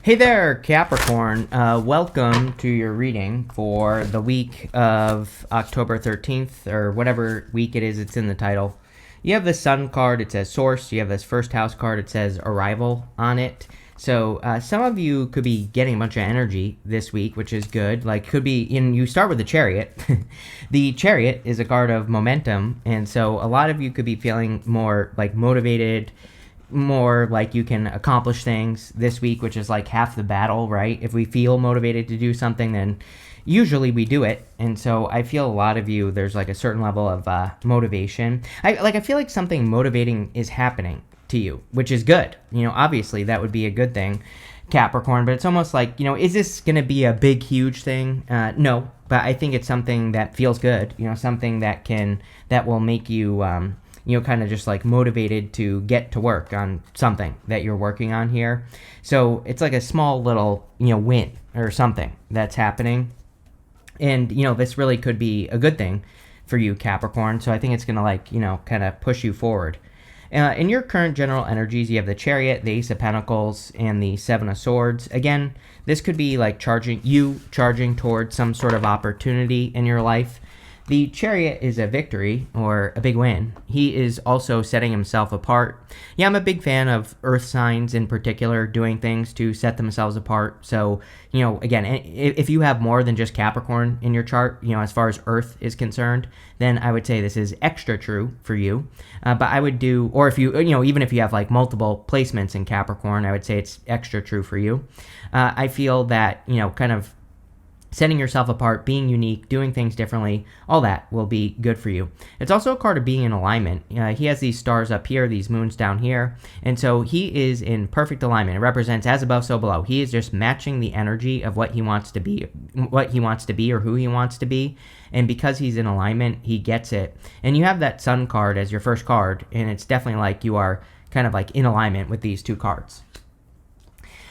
Hey there, Capricorn. Welcome to your reading for the week of October 13th, or whatever week it is, it's in the title. You have the Sun card, it says Source. You have this first house card, it says Arrival on it. So some of you could be getting a bunch of energy this week, which is good. Like, could be, you start with the Chariot. The Chariot is a card of momentum, and so a lot of you could be feeling more, like, motivated, more like you can accomplish things this week, which is like half the battle, right? If we feel motivated to do something, then usually we do it. And so I feel a lot of you, there's like a certain level of motivation. I feel like something motivating is happening to you, which is good. Obviously that would be a good thing, Capricorn, but it's almost like, is this going to be a big, huge thing? No, but I think it's something that feels good, something that will make you, kind of just like motivated to get to work on something that you're working on here. So it's like a small little, win or something that's happening. And, this really could be a good thing for you, Capricorn. So I think it's going to kind of push you forward. In your current general energies, you have the Chariot, the Ace of Pentacles, and the Seven of Swords. Again, this could be like charging towards some sort of opportunity in your life. The Chariot is a victory or a big win. He is also setting himself apart. Yeah, I'm a big fan of earth signs in particular doing things to set themselves apart. So, again, if you have more than just Capricorn in your chart, as far as earth is concerned, then I would say this is extra true for you. But I would do, or if you, even if you have like multiple placements in Capricorn, I would say it's extra true for you. I feel that, kind of setting yourself apart, being unique, doing things differently, all that will be good for you. It's also a card of being in alignment. He has these stars up here, these moons down here, and so he is in perfect alignment. It represents as above, so below. He is just matching the energy of what he wants to be, or who he wants to be, and because he's in alignment, he gets it. And you have that Sun card as your first card, and it's definitely like you are kind of like in alignment with these two cards.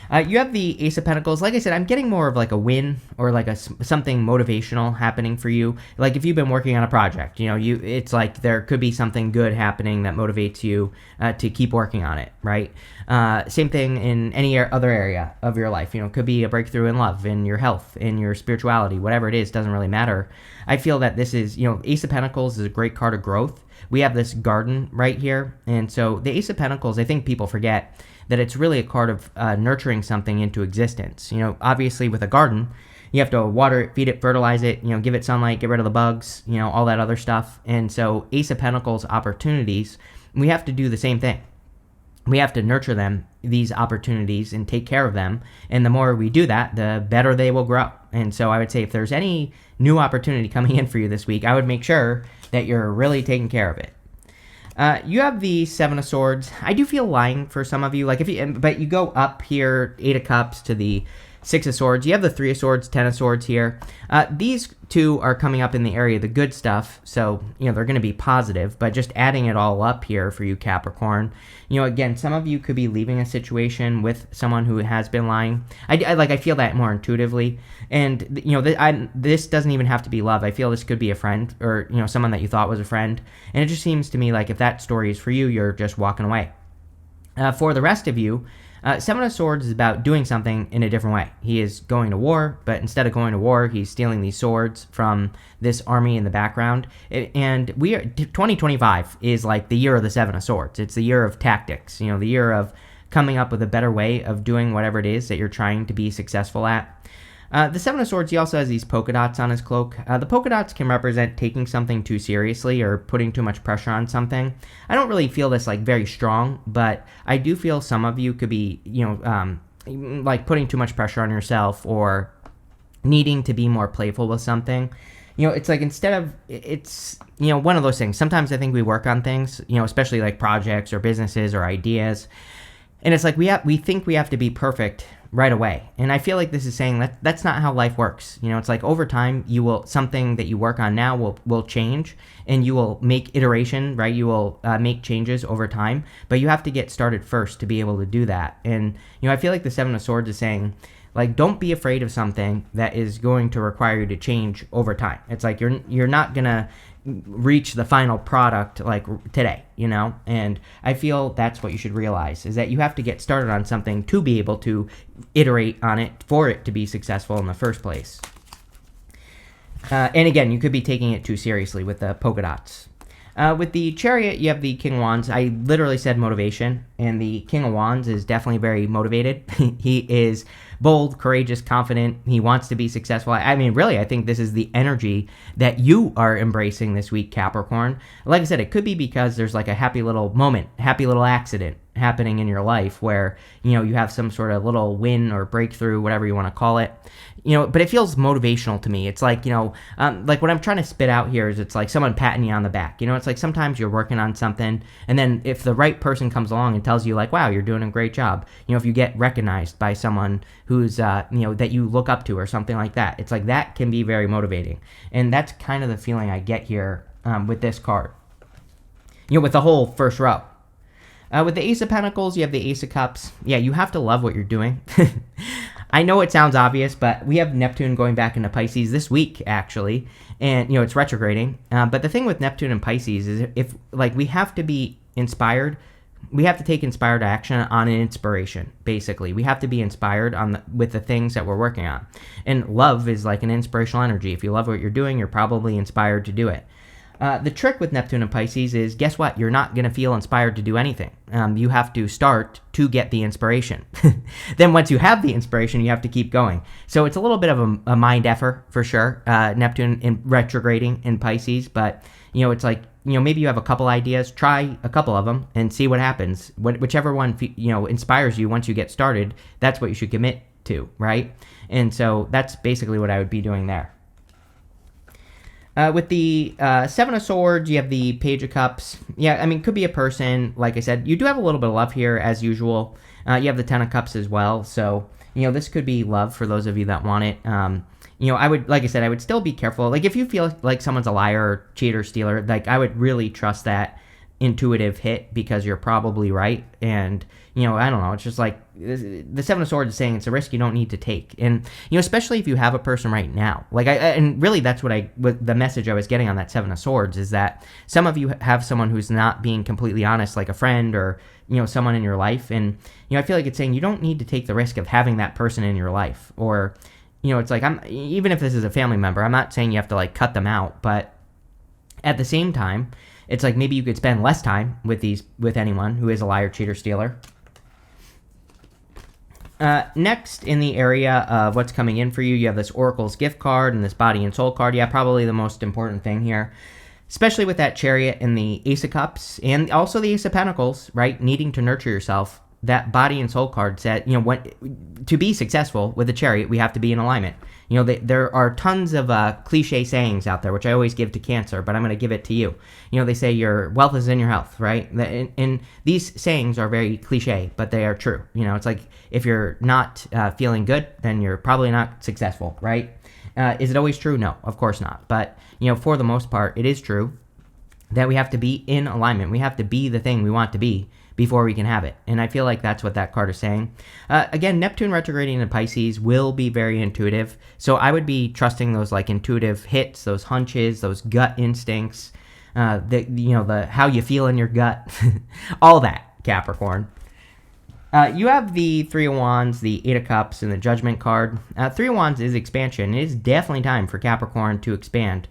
You have the Ace of Pentacles. Like I said, I'm getting more of like a win or like something motivational happening for you. Like if you've been working on a project, it's like there could be something good happening that motivates you to keep working on it, right? Same thing in any other area of your life. It could be a breakthrough in love, in your health, in your spirituality, whatever it is, doesn't really matter. I feel that this is, Ace of Pentacles is a great card of growth. We have this garden right here. And so the Ace of Pentacles, I think people forget that it's really a card of nurturing something into existence. Obviously with a garden, you have to water it, feed it, fertilize it, give it sunlight, get rid of the bugs, all that other stuff. And so Ace of Pentacles opportunities, we have to do the same thing. We have to nurture them, these opportunities, and take care of them. And the more we do that, the better they will grow. And so I would say if there's any new opportunity coming in for you this week, I would make sure that you're really taking care of it. You have the Seven of Swords. I do feel lying for some of you, but you go up here, Eight of Cups to the Six of Swords. You have the Three of Swords, Ten of Swords here. These two are coming up in the area of the good stuff, so, they're going to be positive, but just adding it all up here for you, Capricorn. Again, some of you could be leaving a situation with someone who has been lying. I feel that more intuitively, and, this doesn't even have to be love. I feel this could be a friend or, someone that you thought was a friend, and it just seems to me like if that story is for you, you're just walking away. For the rest of you, Seven of Swords is about doing something in a different way. He is going to war, but instead of going to war, he's stealing these swords from this army in the background. And 2025 is like the year of the Seven of Swords. It's the year of tactics, the year of coming up with a better way of doing whatever it is that you're trying to be successful at. The Seven of Swords, he also has these polka dots on his cloak. The polka dots can represent taking something too seriously or putting too much pressure on something. I don't really feel this like very strong, but I do feel some of you could be, like putting too much pressure on yourself or needing to be more playful with something. It's like it's one of those things. Sometimes I think we work on things, especially like projects or businesses or ideas. And it's like we think we have to be perfect right away. And I feel like this is saying that that's not how life works. It's like over time, something that you work on now will change and you will make iteration, right? You will make changes over time, but you have to get started first to be able to do that. And, I feel like the Seven of Swords is saying, like, don't be afraid of something that is going to require you to change over time. It's like you're not gonna reach the final product like today, and I feel that's what you should realize, is that you have to get started on something to be able to iterate on it for it to be successful in the first place. And again, you could be taking it too seriously with the polka dots. With the Chariot, you have the King of Wands. I literally said motivation, and the King of Wands is definitely very motivated. He is bold, courageous, confident. He wants to be successful. I mean, really, I think this is the energy that you are embracing this week, Capricorn. Like I said, it could be because there's like a happy little moment, happy little accident happening in your life where, you have some sort of little win or breakthrough, whatever you want to call it. But it feels motivational to me. It's like, like what I'm trying to spit out here is it's like someone patting you on the back. It's like sometimes you're working on something, and then if the right person comes along and tells you like, wow, you're doing a great job. If you get recognized by someone who's, that you look up to or something like that, it's like that can be very motivating. And that's kind of the feeling I get here with this card, with the whole first row. With the Ace of Pentacles, you have the Ace of Cups. Yeah, you have to love what you're doing. I know it sounds obvious, but we have Neptune going back into Pisces this week, actually, and, it's retrograding. But the thing with Neptune and Pisces is we have to be inspired. We have to take inspired action on an inspiration, basically. We have to be inspired with the things that we're working on. And love is like an inspirational energy. If you love what you're doing, you're probably inspired to do it. The trick with Neptune and Pisces is, guess what? You're not going to feel inspired to do anything. You have to start to get the inspiration. Then once you have the inspiration, you have to keep going. So it's a little bit of a mind effort for sure, Neptune in retrograding in Pisces. But, it's like, maybe you have a couple ideas, try a couple of them and see what happens. Whichever one, inspires you once you get started, that's what you should commit to, right? And so that's basically what I would be doing there. With the Seven of Swords, you have the Page of Cups. Yeah, I mean, could be a person. Like I said, you do have a little bit of love here, as usual. You have the Ten of Cups as well. So, this could be love for those of you that want it. I would, like I said, I would still be careful. Like, if you feel like someone's a liar or cheater, stealer, like, I would really trust that intuitive hit, because you're probably right. And, I don't know, it's just like the Seven of Swords is saying it's a risk you don't need to take. And, especially if you have a person right now, like and really that's what the message I was getting on that Seven of Swords is that some of you have someone who's not being completely honest, like a friend or, someone in your life. And, I feel like it's saying you don't need to take the risk of having that person in your life. Or, it's like, even if this is a family member, I'm not saying you have to like cut them out, but at the same time, it's like maybe you could spend less time with anyone who is a liar, cheater, stealer. Next, in the area of what's coming in for you, you have this Oracle's gift card and this Body and Soul card. Yeah, probably the most important thing here, especially with that Chariot and the Ace of Cups and also the Ace of Pentacles, right? Needing to nurture yourself. That Body and Soul card said, to be successful with the Chariot, we have to be in alignment. There are tons of cliche sayings out there, which I always give to Cancer, but I'm going to give it to you. They say your wealth is in your health, right? And these sayings are very cliche, but they are true. It's like if you're not feeling good, then you're probably not successful, right? Is it always true? No, of course not. But, for the most part, it is true that we have to be in alignment. We have to be the thing we want to be before we can have it. And I feel like that's what that card is saying. Again, Neptune retrograding in Pisces will be very intuitive. So I would be trusting those like intuitive hits, those hunches, those gut instincts, the how you feel in your gut, all that, Capricorn. You have the Three of Wands, the Eight of Cups, and the Judgment card. Three of Wands is expansion. It is definitely time for Capricorn to expand.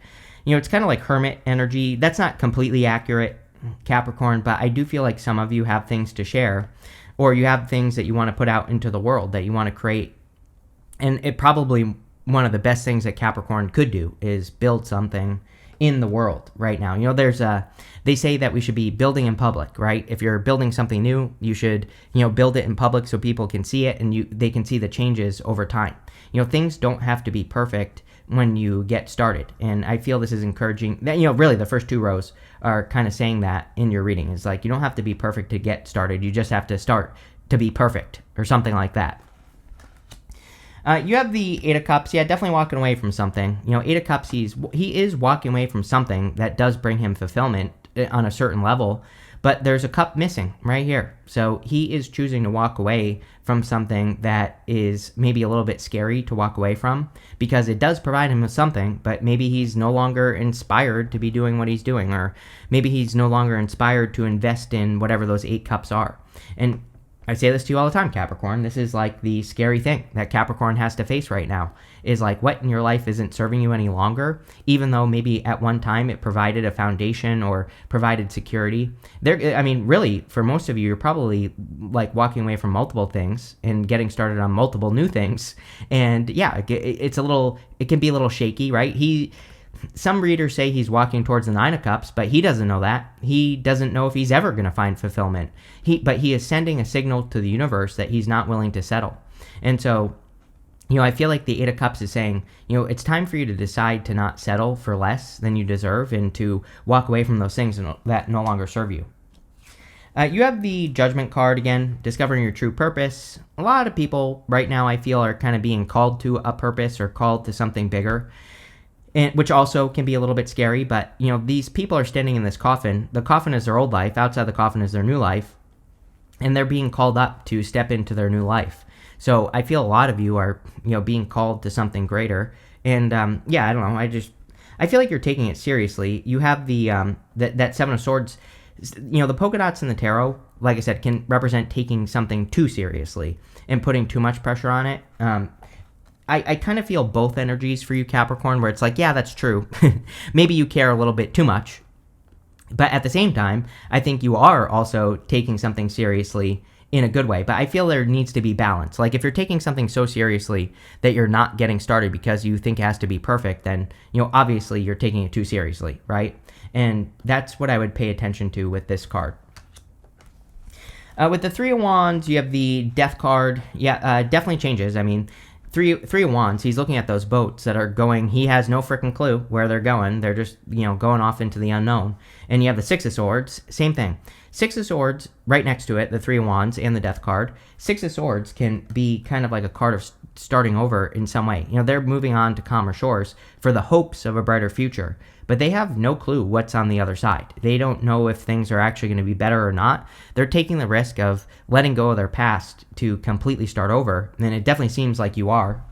It's kind of like hermit energy. That's not completely accurate, Capricorn, but I do feel like some of you have things to share, or you have things that you want to put out into the world that you want to create. And it probably one of the best things that Capricorn could do is build something in the world right now. They say that we should be building in public, right? If you're building something new, you should, build it in public so people can see it and they can see the changes over time. Things don't have to be perfect when you get started. And I feel this is encouraging that, really the first two rows are kind of saying that in your reading. It's like, you don't have to be perfect to get started. You just have to start to be perfect or something like that. You have the Eight of Cups. Yeah, definitely walking away from something. Eight of Cups, he is walking away from something that does bring him fulfillment on a certain level. but there's a cup missing right here. So he is choosing to walk away from something that is maybe a little bit scary to walk away from, because it does provide him with something, but maybe he's no longer inspired to be doing what he's doing, or maybe he's no longer inspired to invest in whatever those 8 cups are. And I say this to you all the time, Capricorn. This is like the scary thing that Capricorn has to face right now, is like what in your life isn't serving you any longer, even though maybe at one time it provided a foundation or provided security. I mean, really, for most of you, you're probably like walking away from multiple things and getting started on multiple new things. And yeah, it can be a little shaky, right? Some readers say he's walking towards the 9 of Cups, but he doesn't know that. He doesn't know if he's ever going to find fulfillment. But he is sending a signal to the universe that he's not willing to settle. And so, I feel like the 8 of Cups is saying, it's time for you to decide to not settle for less than you deserve and to walk away from those things that no longer serve you. You have the Judgment card again, discovering your true purpose. A lot of people right now, I feel, are kind of being called to a purpose or called to something bigger. Which also can be a little bit scary, but, these people are standing in this coffin. The coffin is their old life. Outside the coffin is their new life. And they're being called up to step into their new life. So I feel a lot of you are, being called to something greater. And, I don't know. I feel like you're taking it seriously. You have the that 7 of Swords. The polka dots in the tarot, like I said, can represent taking something too seriously and putting too much pressure on it. I kind of feel both energies for you, Capricorn, where it's like, yeah, that's true. Maybe you care a little bit too much. But at the same time, I think you are also taking something seriously in a good way. But I feel there needs to be balance. Like if you're taking something so seriously that you're not getting started because you think it has to be perfect, then, obviously you're taking it too seriously, right? And that's what I would pay attention to with this card. With the 3 of Wands, you have the Death card. Yeah, definitely changes. I mean, Three of Wands, he's looking at those boats that are going, he has no freaking clue where they're going. They're just, going off into the unknown. And you have the 6 of Swords, same thing. 6 of Swords, right next to it, the 3 of Wands and the Death card. 6 of Swords can be kind of like a card of starting over in some way. They're moving on to calmer shores for the hopes of a brighter future. But they have no clue what's on the other side. They don't know if things are actually going to be better or not. They're taking the risk of letting go of their past to completely start over, and it definitely seems like you are.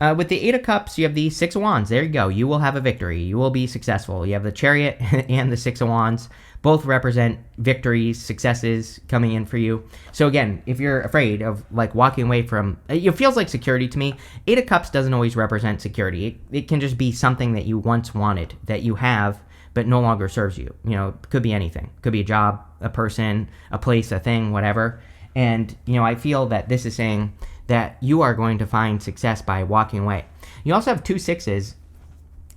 With the 8 of Cups, you have the 6 of Wands. There you go. You will have a victory. You will be successful. You have the Chariot and the 6 of Wands. Both represent victories, successes coming in for you. So again, if you're afraid of like walking away from, it feels like security to me. 8 of Cups doesn't always represent security. It can just be something that you once wanted, that you have, but no longer serves you. It could be anything. It could be a job, a person, a place, a thing, whatever. And, I feel that this is saying that you are going to find success by walking away. You also have 2 6s.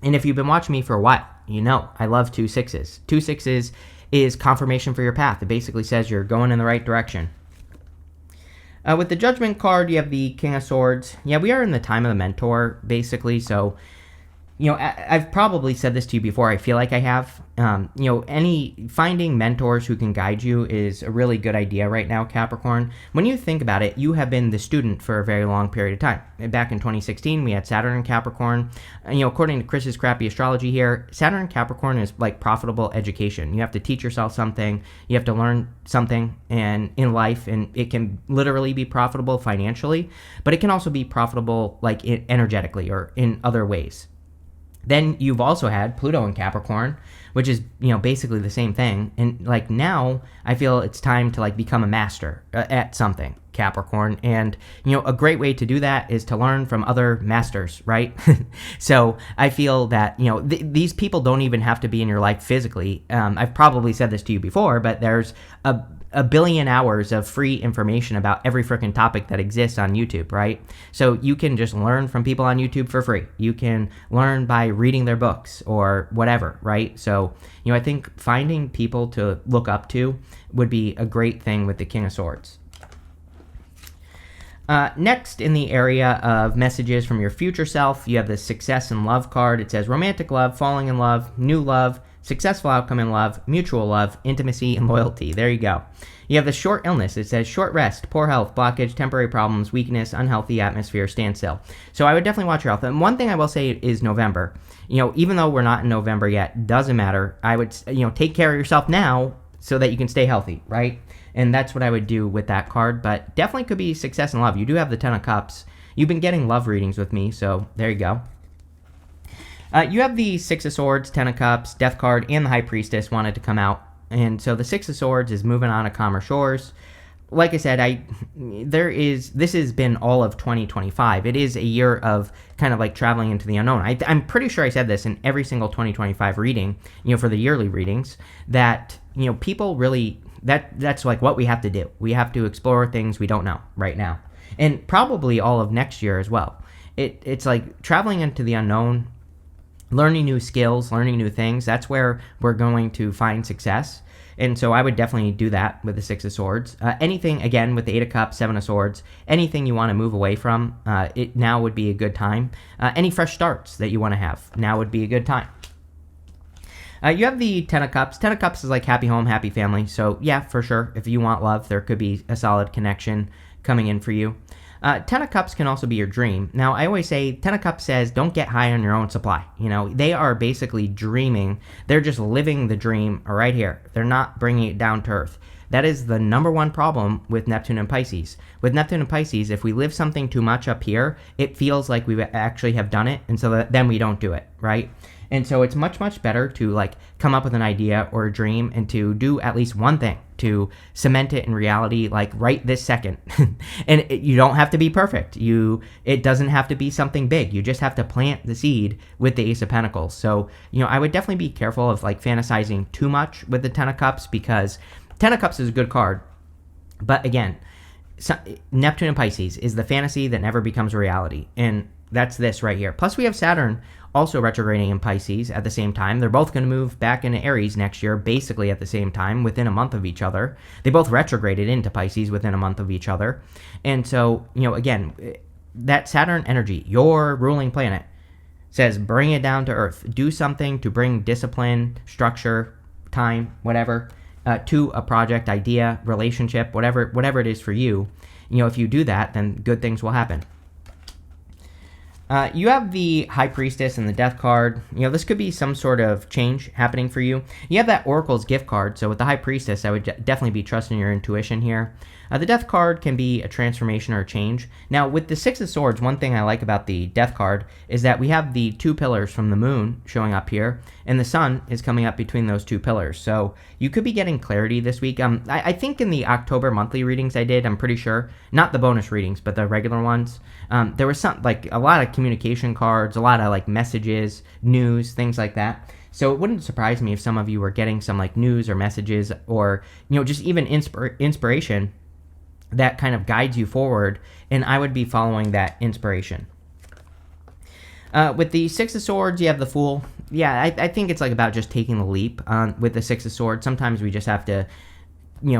And if you've been watching me for a while, I love 2 6s. 2 6s is confirmation for your path. It basically says you're going in the right direction. With the Judgment card, you have the King of Swords. Yeah, we are in the time of the Mentor, basically. So, I've probably said this to you before. I feel like I have. Finding mentors who can guide you is a really good idea right now, Capricorn. When you think about it, you have been the student for a very long period of time. Back in 2016, we had Saturn in Capricorn. According to Chris's crappy astrology here, Saturn in Capricorn is like profitable education. You have to teach yourself something. You have to learn something in life, and it can literally be profitable financially, but it can also be profitable like energetically or in other ways. Then you've also had Pluto in Capricorn, which is, basically the same thing. And like now I feel it's time to like become a master at something, Capricorn. And, a great way to do that is to learn from other masters, right? So I feel that, these people don't even have to be in your life physically. I've probably said this to you before, but there's a billion hours of free information about every freaking topic that exists on YouTube, right? So you can just learn from people on YouTube for free. You can learn by reading their books or whatever, right? So, I think finding people to look up to would be a great thing with the King of Swords. Next, in the area of messages from your future self, you have the Success and Love card. It says romantic love, falling in love, new love, successful outcome in love, mutual love, intimacy, and loyalty. There you go. You have the short illness. It says short rest, poor health, blockage, temporary problems, weakness, unhealthy atmosphere, standstill. So I would definitely watch your health. And one thing I will say is November. Even though we're not in November yet, doesn't matter. I would, take care of yourself now so that you can stay healthy, right? And that's what I would do with that card. But definitely could be success in love. You do have the Ten of Cups. You've been getting love readings with me, so there you go. You have the Six of Swords, Ten of Cups, Death card, and the High Priestess wanted to come out. And so the Six of Swords is moving on to calmer shores. Like I said, this has been all of 2025. It is a year of kind of like traveling into the unknown. I'm pretty sure I said this in every single 2025 reading, for the yearly readings, that, people really, that's like what we have to do. We have to explore things we don't know right now. And probably all of next year as well. It's like traveling into the unknown, learning new skills, learning new things. That's where we're going to find success. And so I would definitely do that with the Six of Swords. Anything, again, with the Eight of Cups, Seven of Swords, anything you want to move away from, it now would be a good time. Any fresh starts that you want to have, now would be a good time. You have the Ten of Cups. Ten of Cups is like happy home, happy family. So yeah, for sure, if you want love, there could be a solid connection coming in for you. Ten of Cups can also be your dream. Now, I always say Ten of Cups says don't get high on your own supply. They are basically dreaming. They're just living the dream right here. They're not bringing it down to earth. That is the number one problem with Neptune and Pisces. With Neptune and Pisces, if we live something too much up here, it feels like we actually have done it, and so then we don't do it, right? And so it's much, much better to come up with an idea or a dream and to do at least one thing to cement it in reality, right this second. And you don't have to be perfect. It doesn't have to be something big. You just have to plant the seed with the Ace of Pentacles. So, I would definitely be careful of fantasizing too much with the Ten of Cups, because Ten of Cups is a good card. But again, Neptune and Pisces is the fantasy that never becomes a reality. And that's this right here. Plus we have Saturn also retrograding in Pisces at the same time. They're both going to move back into Aries next year, basically at the same time, within a month of each other. They both retrograded into Pisces within a month of each other. And so, again, that Saturn energy, your ruling planet, says bring it down to earth. Do something to bring discipline, structure, time, whatever, to a project, idea, relationship, whatever it is for you. If you do that, then good things will happen. You have the High Priestess and the Death card. This could be some sort of change happening for you. You have that Oracle's Gift card. So with the High Priestess, I would definitely be trusting your intuition here. The Death card can be a transformation or a change. Now, with the Six of Swords, one thing I like about the Death card is that we have the two pillars from the moon showing up here, and the sun is coming up between those two pillars. So you could be getting clarity this week. I think in the October monthly readings I did, I'm pretty sure, not the bonus readings, but the regular ones, there was a lot of communication cards, a lot of messages, news, things like that. So it wouldn't surprise me if some of you were getting some news or messages or, just even inspiration that kind of guides you forward, and I would be following that inspiration. With the Six of Swords, you have the Fool. Yeah, I think it's about just taking the leap with the Six of Swords. Sometimes we just have to,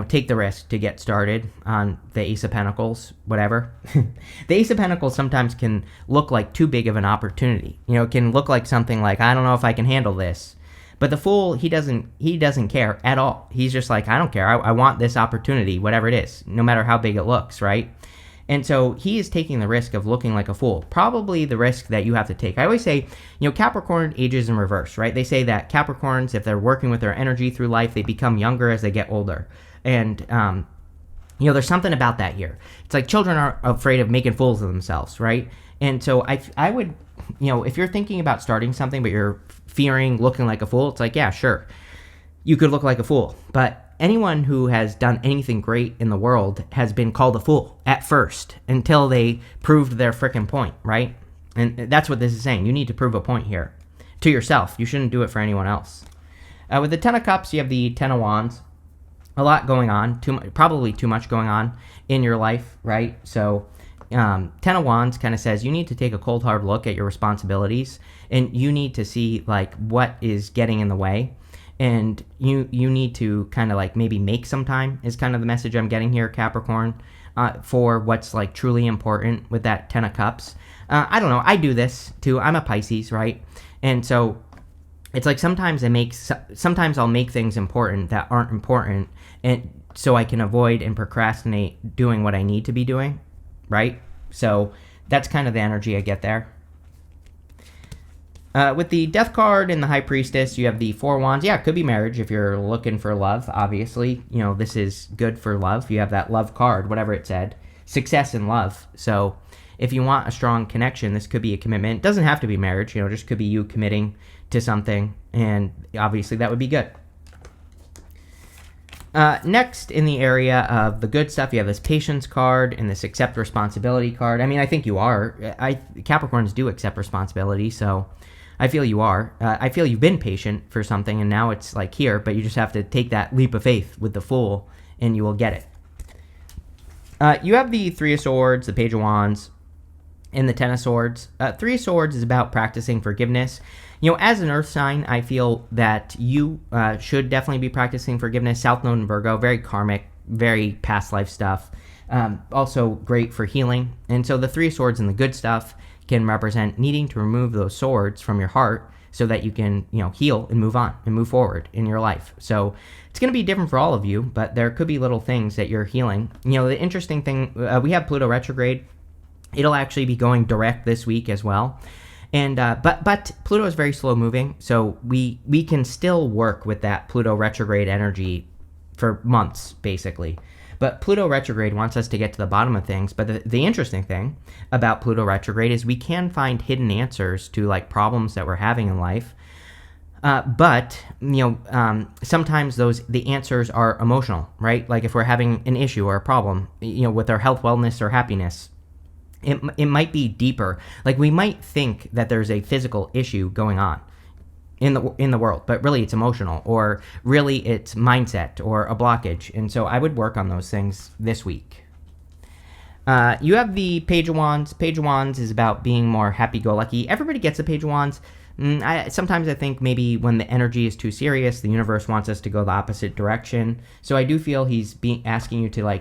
take the risk to get started on the Ace of Pentacles, whatever. The Ace of Pentacles sometimes can look like too big of an opportunity. It can look like something I don't know if I can handle this. But the Fool, he doesn't care at all. He's just I don't care. I want this opportunity, whatever it is, no matter how big it looks, right? And so he is taking the risk of looking like a fool, probably the risk that you have to take. I always say, Capricorn ages in reverse, right? They say that Capricorns, if they're working with their energy through life, they become younger as they get older. And, there's something about that here. It's children are afraid of making fools of themselves, right? And so I would, if you're thinking about starting something, but you're fearing looking like a fool, it's yeah, sure, you could look like a fool. But anyone who has done anything great in the world has been called a fool at first until they proved their frickin' point, right? And that's what this is saying. You need to prove a point here to yourself. You shouldn't do it for anyone else. With the Ten of Cups, you have the Ten of Wands. A lot going on, probably too much going on in your life, right? So Ten of Wands kind of says you need to take a cold, hard look at your responsibilities, and you need to see what is getting in the way, and you need to kind of maybe make some time is kind of the message I'm getting here, Capricorn, for what's truly important with that Ten of Cups. I don't know. I do this too. I'm a Pisces, right? And so it's like sometimes I'll make things important that aren't important, and so I can avoid and procrastinate doing what I need to be doing, right? So that's kind of the energy I get there. With the Death card and the High Priestess, you have the Four Wands. Yeah, it could be marriage if you're looking for love, obviously. This is good for love. You have that love card, whatever it said. Success in love. So if you want a strong connection, this could be a commitment. It doesn't have to be marriage, just could be you committing to something, and obviously that would be good. Next, in the area of the good stuff, you have this Patience card and this Accept Responsibility card. I mean, I think you are. Capricorns do accept responsibility, so I feel you are. I feel you've been patient for something, and now it's like here, but you just have to take that leap of faith with the Fool, and you will get it. You have the Three of Swords, the Page of Wands, and the Ten of Swords. Three of Swords is about practicing forgiveness. As an earth sign, I feel that you should definitely be practicing forgiveness. South Node in Virgo, very karmic, very past life stuff. Also great for healing. And so the Three of Swords and the good stuff can represent needing to remove those swords from your heart so that you can, heal and move on and move forward in your life. So it's going to be different for all of you, but there could be little things that you're healing. The interesting thing, we have Pluto retrograde. It'll actually be going direct this week as well. And but Pluto is very slow moving, so we can still work with that Pluto retrograde energy for months, basically. But Pluto retrograde wants us to get to the bottom of things. But the interesting thing about Pluto retrograde is we can find hidden answers to like problems that we're having in life. But sometimes the answers are emotional, right? Like if we're having an issue or a problem, with our health, wellness, or happiness. It might be deeper. Like we might think that there's a physical issue going on in the world, but really it's emotional, or really it's mindset or a blockage. And so I would work on those things this week. You have the Page of Wands. Page of Wands is about being more happy-go-lucky. Everybody gets a Page of Wands. Sometimes I think maybe when the energy is too serious, the universe wants us to go the opposite direction. So I do feel he's asking you to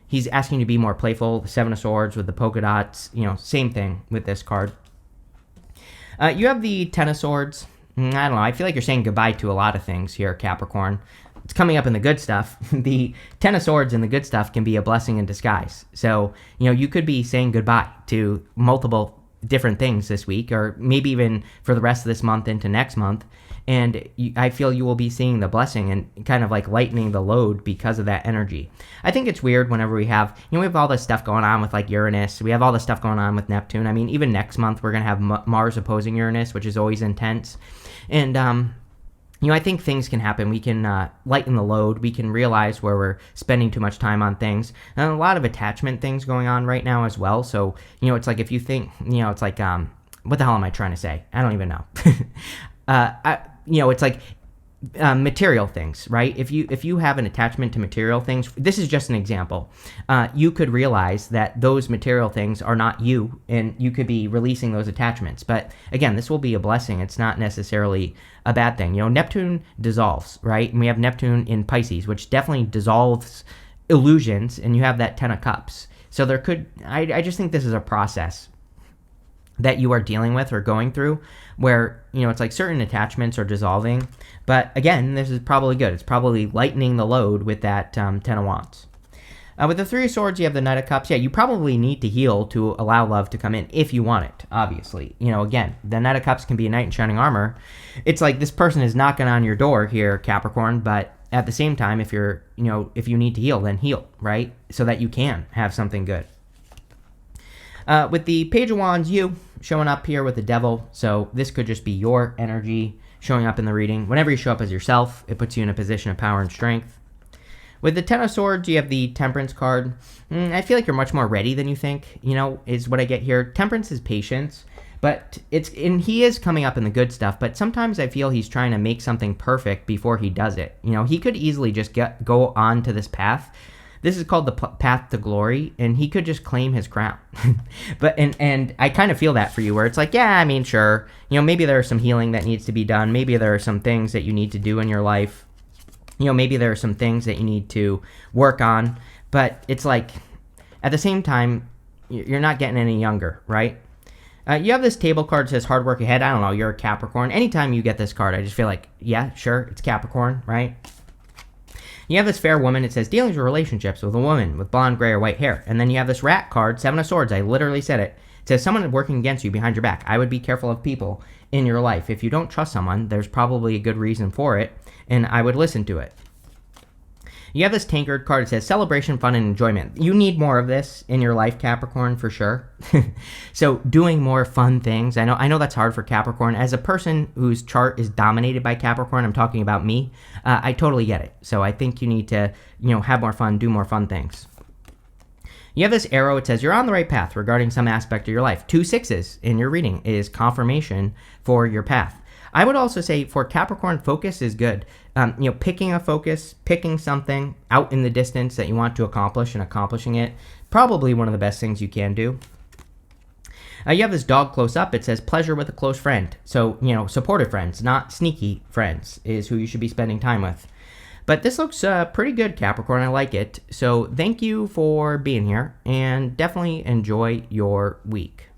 He's asking you to be more playful. The Seven of Swords with the polka dots, same thing with this card. You have the Ten of Swords. I don't know. I feel like you're saying goodbye to a lot of things here, Capricorn. It's coming up in the good stuff. The Ten of Swords and the good stuff can be a blessing in disguise. So, you could be saying goodbye to multiple different things this week, or maybe even for the rest of this month into next month. And I feel you will be seeing the blessing and kind of like lightening the load because of that energy. I think it's weird whenever we have all this stuff going on with like Uranus. We have all this stuff going on with Neptune. I mean, even next month we're going to have Mars opposing Uranus, which is always intense. And, I think things can happen. We can lighten the load. We can realize where we're spending too much time on things. And a lot of attachment things going on right now as well. So, it's like if you think, it's like, what the hell am I trying to say? I don't even know. It's like material things, right? If you have an attachment to material things, this is just an example. You could realize that those material things are not you, and you could be releasing those attachments. But again, this will be a blessing. It's not necessarily a bad thing. Neptune dissolves, right? And we have Neptune in Pisces, which definitely dissolves illusions, and you have that Ten of Cups. So I just think this is a process that you are dealing with or going through where, it's like certain attachments are dissolving. But again, this is probably good. It's probably lightening the load with that Ten of Wands. With the Three of Swords, you have the Knight of Cups. Yeah, you probably need to heal to allow love to come in if you want it, obviously. Again, the Knight of Cups can be a knight in shining armor. It's like this person is knocking on your door here, Capricorn, but at the same time, if you need to heal, then heal, right? So that you can have something good. With the Page of Wands, you showing up here with the Devil. So this could just be your energy showing up in the reading. Whenever you show up as yourself, it puts you in a position of power and strength. With the Ten of Swords, you have the Temperance card. I feel like you're much more ready than you think, is what I get here. Temperance is patience, but he is coming up in the good stuff, but sometimes I feel he's trying to make something perfect before he does it. He could easily just go on to this path. This is called the path to glory, and he could just claim his crown. But and I kind of feel that for you, where it's like, yeah, I mean, sure, maybe there's some healing that needs to be done. Maybe there are some things that you need to do in your life. Maybe there are some things that you need to work on. But it's like, at the same time, you're not getting any younger, right? You have this table card that says hard work ahead. I don't know, you're a Capricorn. Anytime you get this card, I just feel like, yeah, sure, it's Capricorn, right? You have this fair woman. It says dealings with relationships with a woman with blonde, gray, or white hair. And then you have this rat card, Seven of Swords. I literally said it. It says someone working against you behind your back. I would be careful of people in your life. If you don't trust someone, there's probably a good reason for it, and I would listen to it. You have this tankard card. It says celebration, fun, and enjoyment. You need more of this in your life, Capricorn, for sure. So doing more fun things. I know that's hard for Capricorn. As a person whose chart is dominated by Capricorn, I'm talking about me. I totally get it. So I think you need to, have more fun, do more fun things. You have this arrow. It says you're on the right path regarding some aspect of your life. 2 6s in your reading is confirmation for your path. I would also say for Capricorn, focus is good. Picking a focus, picking something out in the distance that you want to accomplish and accomplishing it, probably one of the best things you can do. You have this dog close up. It says pleasure with a close friend. So, supportive friends, not sneaky friends, is who you should be spending time with. But this looks pretty good, Capricorn. I like it. So thank you for being here, and definitely enjoy your week.